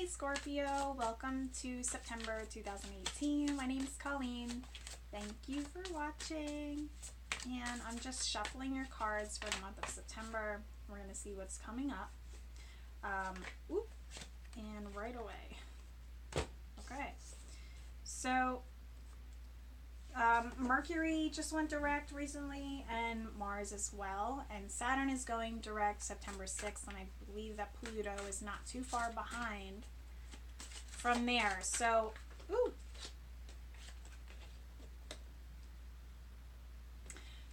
Hey Scorpio, welcome to September 2018. My name is Colleen. Thank you for watching. And I'm just shuffling your cards for the month of September. We're going to see what's coming up. And right away. Okay. So, Mercury just went direct recently, and Mars as well. And Saturn is going direct September 6th, and I believe that Pluto is not too far behind from there. So,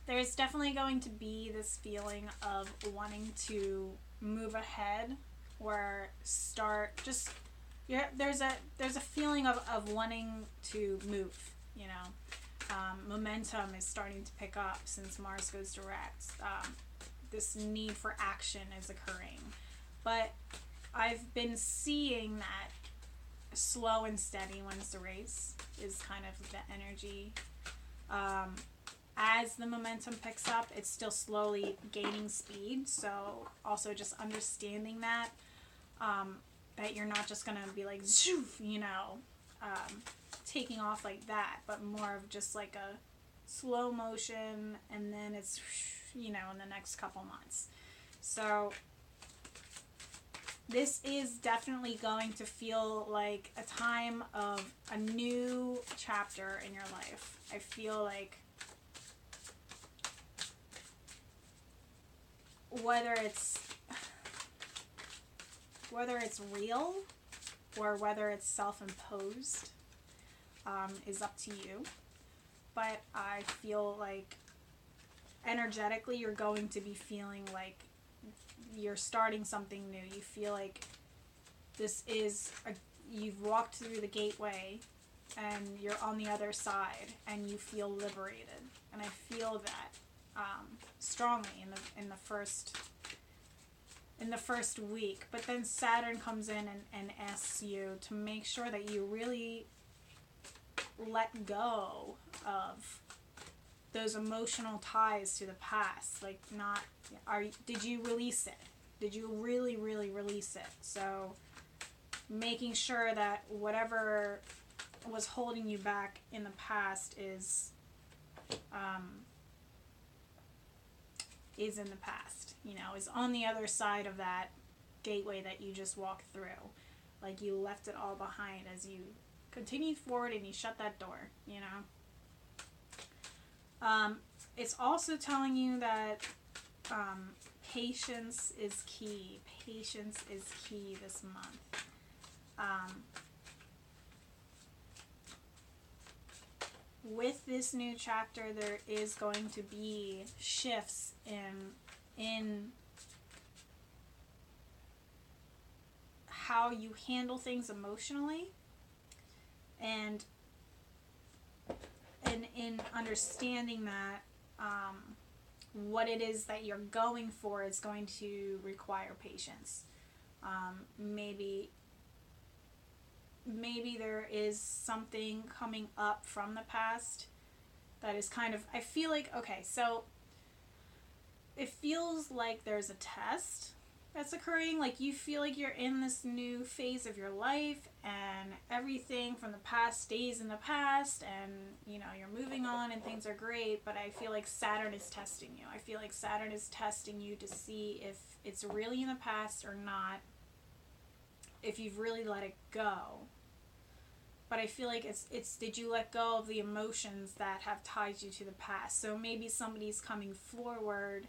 there's definitely going to be this feeling of wanting to move ahead or start just, there's a feeling of wanting to move, you know. Momentum is starting to pick up since Mars goes direct. This need for action is occurring. But I've been seeing that slow and steady wins the race is kind of the energy. As the momentum picks up, it's still slowly gaining speed. So also just understanding that, that you're not just going to be like, zoof, you know, taking off like that, but more of just like a slow motion, and then it's, you know, in the next couple months. So this is definitely going to feel like a time of a new chapter in your life. I feel like whether it's real or whether it's self-imposed, is up to you. But I feel like energetically you're going to be feeling like you're starting something new. You feel like this is you've walked through the gateway and you're on the other side and you feel liberated. And I feel that strongly in the first week. But then Saturn comes in and asks you to make sure that you really let go of those emotional ties to the past. Like, did you release it? Did you really release it? So making sure that whatever was holding you back in the past is in the past, you know, is on the other side of that gateway that you just walked through. Like, you left it all behind as you continued forward and you shut that door, you know. It's also telling you that patience is key. Patience is key this month. With this new chapter, there is going to be shifts in how you handle things emotionally, and in understanding that what it is that you're going for is going to require patience. Maybe there is something coming up from the past that is kind of, I feel like, okay, so it feels like there's a test that's occurring. Like, you feel like you're in this new phase of your life and everything from the past stays in the past, and, you know, you're moving on and things are great. But I feel like Saturn is testing you. I feel like Saturn is testing you to see if it's really in the past or not, if you've really let it go. But I feel like it's did you let go of the emotions that have tied you to the past? So maybe somebody's coming forward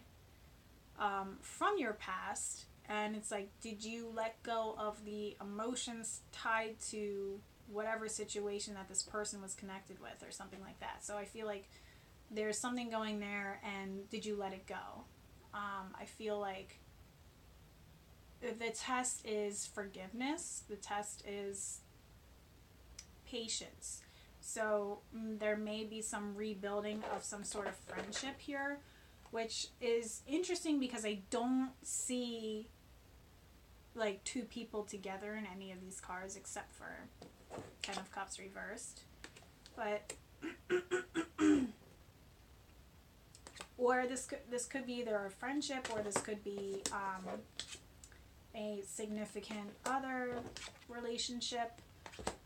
from your past, and it's like, did you let go of the emotions tied to whatever situation that this person was connected with, or something like that? So I feel like there's something going there, and did you let it go? I feel like the test is forgiveness. The test is patience. So there may be some rebuilding of some sort of friendship here, which is interesting because I don't see like two people together in any of these cards except for Ten of Cups reversed. But or this could be either a friendship, or this could be a significant other relationship,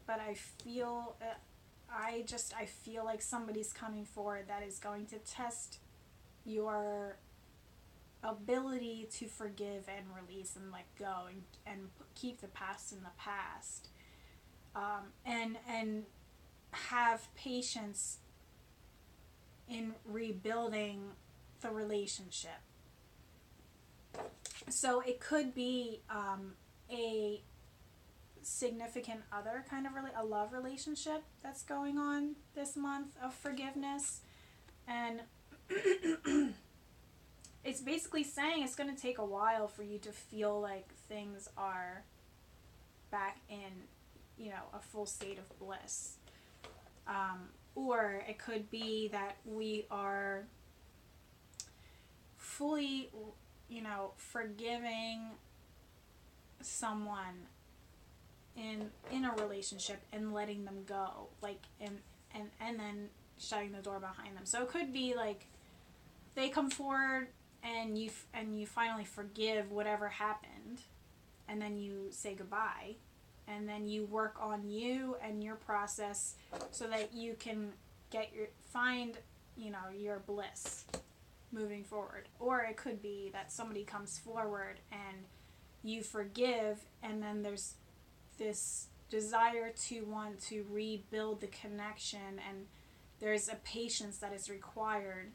but I feel I feel like somebody's coming forward that is going to test your ability to forgive and release and let go, and keep the past in the past, and have patience in rebuilding the relationship. So it could be a significant other kind of a love relationship that's going on this month of forgiveness, and it's basically saying it's going to take a while for you to feel like things are back in, a full state of bliss. Or it could be that we are fully, forgiving someone in a relationship and letting them go, like, and then shutting the door behind them. So it could be like they come forward and you finally forgive whatever happened, and then you say goodbye, and then you work on you and your process so that you can find your bliss moving forward. Or it could be that somebody comes forward and you forgive, and then there's this desire to want to rebuild the connection, and there's a patience that is required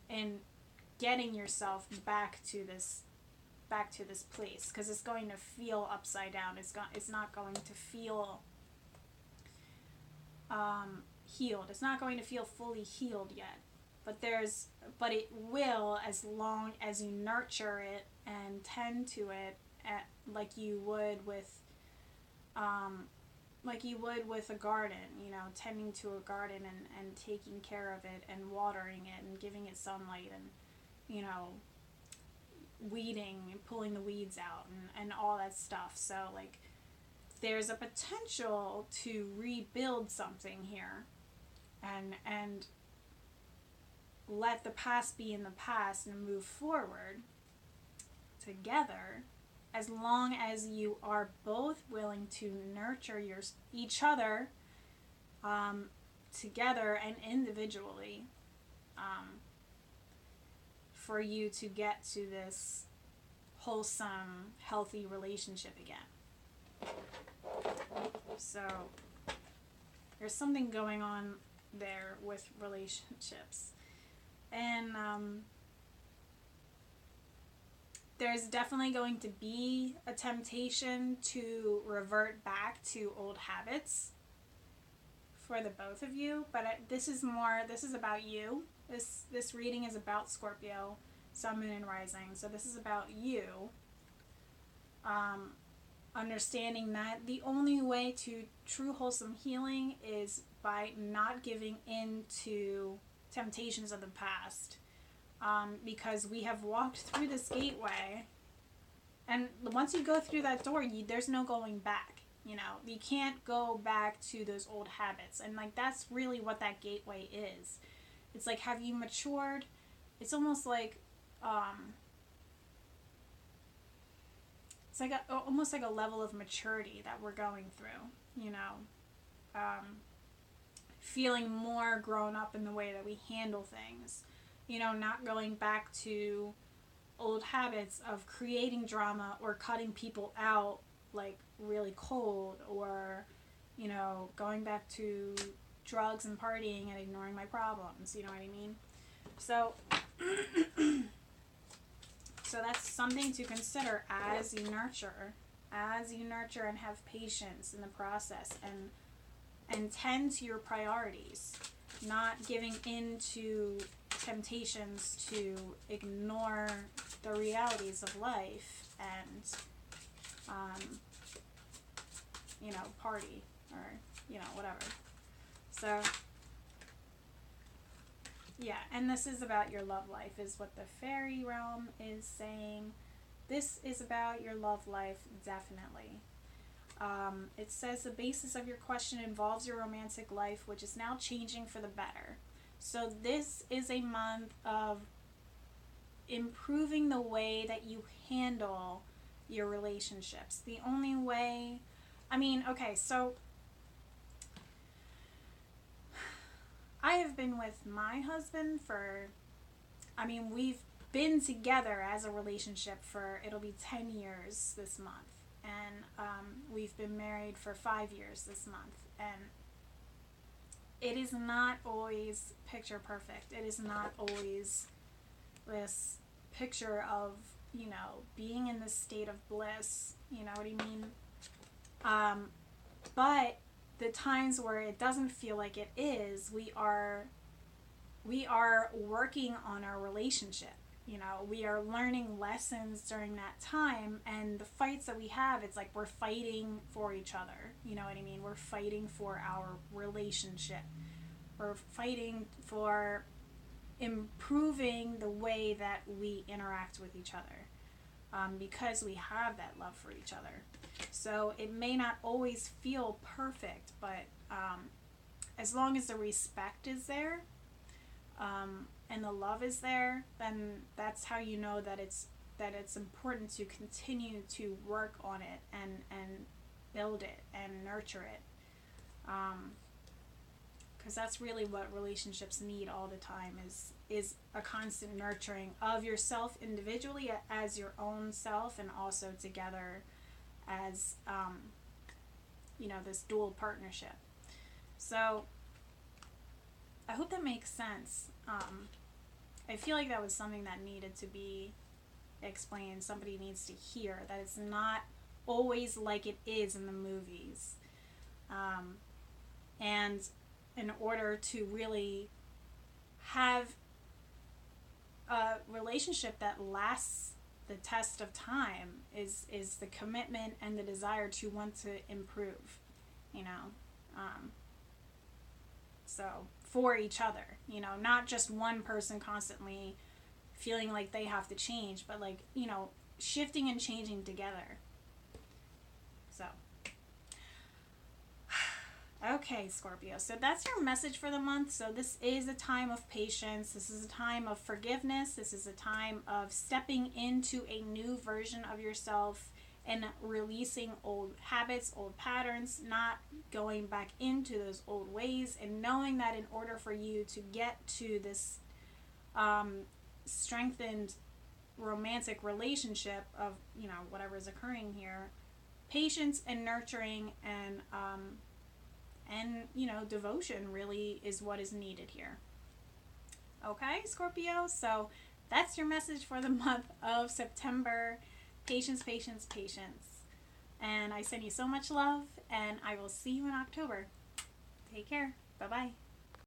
in getting yourself back to this place, because it's going to feel upside down. It's not going to feel healed. It's not going to feel fully healed yet, but it will, as long as you nurture it and tend to it like you would with a garden, tending to a garden and taking care of it and watering it and giving it sunlight and weeding and pulling the weeds out and all that stuff. So like there's a potential to rebuild something here and let the past be in the past and move forward together, as long as you are both willing to nurture each other together and individually, for you to get to this wholesome, healthy relationship again. So there's something going on there with relationships. And there's definitely going to be a temptation to revert back to old habits for the both of you, but this is about you. This reading is about Scorpio, Sun, Moon, and Rising. So this is about you. Understanding that the only way to true wholesome healing is by not giving in to temptations of the past. Because we have walked through this gateway, and once you go through that door, there's no going back. You can't go back to those old habits, and like that's really what that gateway is. It's like, have you matured? It's almost like it's like almost like a level of maturity that we're going through. Feeling more grown up in the way that we handle things. Not going back to old habits of creating drama or cutting people out like really cold, or, going back to drugs and partying and ignoring my problems, you know what I mean? So, so that's something to consider as you nurture and have patience in the process, and tend to your priorities, not giving in to temptations to ignore the realities of life and party or whatever. So yeah, and this is about your love life, is what the fairy realm is saying. This is about your love life, definitely. It says the basis of your question involves your romantic life, which is now changing for the better. So this is a month of improving the way that you handle your relationships. The only way, I mean, okay, so I have been with my husband for, I mean, we've been together as a relationship for, it'll be 10 years this month. And we've been married for 5 years this month. And it is not always picture perfect. It is not always this picture of, you know, being in this state of bliss. You know what I mean? But the times where it doesn't feel like it is, we are working on our relationship. You know, we are learning lessons during that time, and the fights that we have, it's like we're fighting for each other. You know what I mean? We're fighting for our relationship. We're fighting for improving the way that we interact with each other, because we have that love for each other. So it may not always feel perfect, but as long as the respect is there, and the love is there, then that's how you know that it's important to continue to work on it and build it and nurture it, because that's really what relationships need all the time, is a constant nurturing of yourself individually as your own self, and also together as you know, this dual partnership. So I hope that makes sense. I feel like that was something that needed to be explained. Somebody needs to hear that it's not always like it is in the movies. And in order to really have a relationship that lasts the test of time is the commitment and the desire to want to improve, you know. So for each other, you know, not just one person constantly feeling like they have to change, but like, you know, shifting and changing together. So okay, Scorpio, so that's your message for the month. So this is a time of patience. This is a time of forgiveness. This is a time of stepping into a new version of yourself and releasing old habits, old patterns, not going back into those old ways, and knowing that in order for you to get to this strengthened romantic relationship of, you know, whatever is occurring here, patience and nurturing and you know, devotion really is what is needed here. Okay, Scorpio, so that's your message for the month of September. Patience, patience, patience. And I send you so much love, and I will see you in October. Take care. Bye-bye.